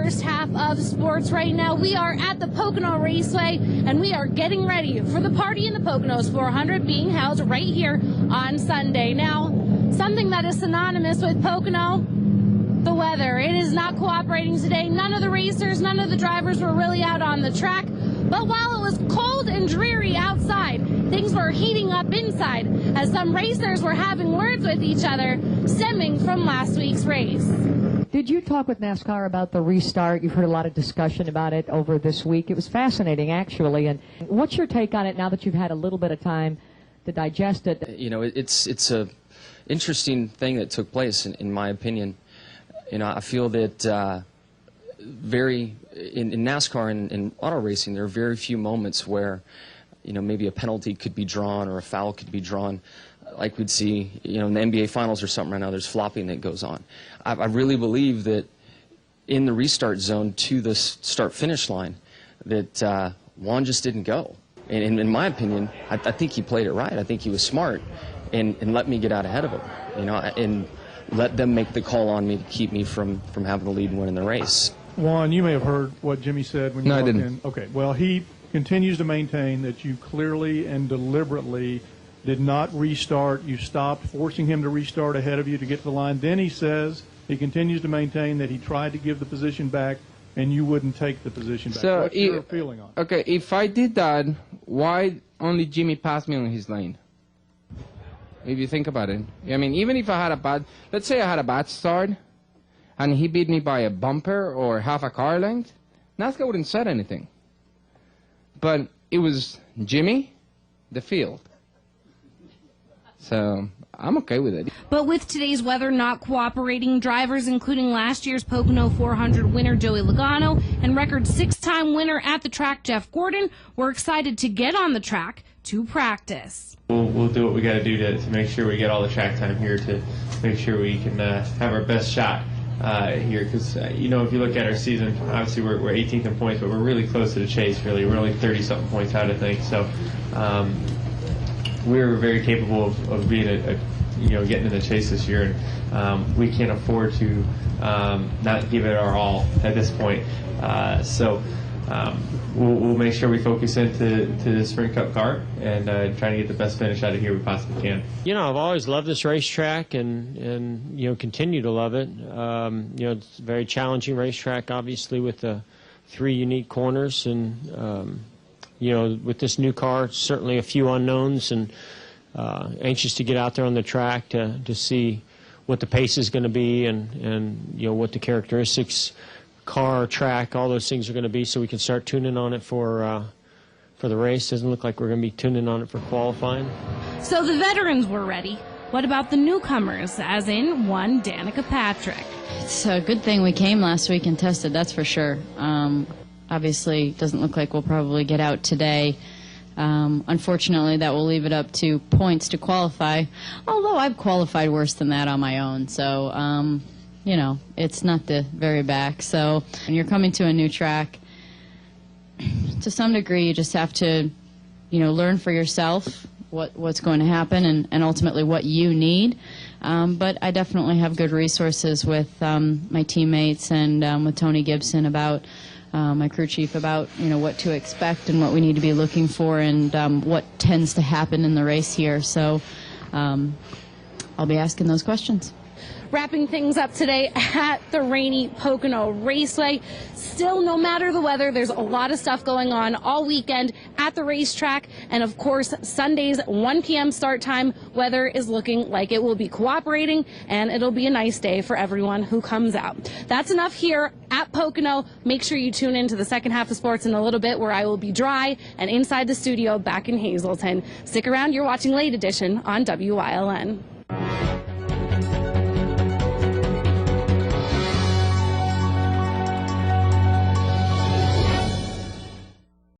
first half of sports right now. We are at the Pocono Raceway, and we are getting ready for the Party in the Poconos 400 being held right here on Sunday. Now, something that is synonymous with Pocono, the weather. It is not cooperating today. None of the racers, none of the drivers were really out on the track. But while it was cold and dreary outside, things were heating up inside as some racers were having words with each other stemming from last week's race. Did you talk with NASCAR about the restart? You've heard a lot of discussion about it over this week. It was fascinating, actually. And what's your take on it now that you've had a little bit of time to digest it? You know, it's a interesting thing that took place, in my opinion. You know, I feel that in NASCAR and in auto racing, there are very few moments where, you know, maybe a penalty could be drawn or a foul could be drawn, like we'd see, you know, in the NBA Finals or something right now. There's flopping that goes on. I really believe that in the restart zone to the start-finish line, that Juan just didn't go. And in my opinion, I think he played it right. I think he was smart and let me get out ahead of him, you know, and let them make the call on me to keep me from having the lead and winning the race. Juan, you may have heard what Jimmy said when you walked in. Okay, well, he continues to maintain that you clearly and deliberately did not restart. You stopped forcing him to restart ahead of you to get to the line. Then he says he continues to maintain that he tried to give the position back and you wouldn't take the position back. So what's your feeling on it? Okay, if I did that, why only Jimmy passed me on his lane? If you think about it. I mean, even if I had let's say I had a bad start, and he beat me by a bumper or half a car length, NASCAR wouldn't say anything. But it was Jimmy, the field. So I'm okay with it. But with today's weather not cooperating, drivers including last year's Pocono 400 winner Joey Logano and record 6-time winner at the track Jeff Gordon were excited to get on the track to practice. We'll do what we got to do to make sure we get all the track time here to make sure we can have our best shot here, because you know, if you look at our season, obviously we're 18th in points, but we're really close to the chase. Really, we're only 30-something points out, I think. So we're very capable of being you know, getting in the chase this year, and we can't afford to not give it our all at this point. We'll make sure we focus into the Sprint Cup car and try to get the best finish out of here we possibly can. You know, I've always loved this racetrack and you know, continue to love it. You know, it's a very challenging racetrack, obviously, with the 3 unique corners, and you know, with this new car, certainly a few unknowns, and anxious to get out there on the track to see what the pace is going to be, and you know, what the characteristics, car, track, all those things are going to be, so we can start tuning on it for the race. Doesn't look like we're going to be tuning on it for qualifying. So the veterans were ready. What about the newcomers, as in one Danica Patrick? It's a good thing we came last week and tested, that's for sure. Obviously, it doesn't look like we'll probably get out today. Unfortunately, that will leave it up to points to qualify, although I've qualified worse than that on my own, so you know, it's not the very back. So when you're coming to a new track, to some degree, you just have to, you know, learn for yourself what's going to happen and ultimately what you need. But I definitely have good resources with my teammates and with Tony Gibson about my crew chief about, you know, what to expect and what we need to be looking for and what tends to happen in the race here. So I'll be asking those questions. Wrapping things up today at the rainy Pocono Raceway. Still, no matter the weather, there's a lot of stuff going on all weekend at the racetrack. And of course, Sunday's 1 p.m. start time, weather is looking like it will be cooperating, and it'll be a nice day for everyone who comes out. That's enough here at Pocono. Make sure you tune in to the second half of sports in a little bit, where I will be dry and inside the studio back in Hazleton. Stick around. You're watching Late Edition on WILN.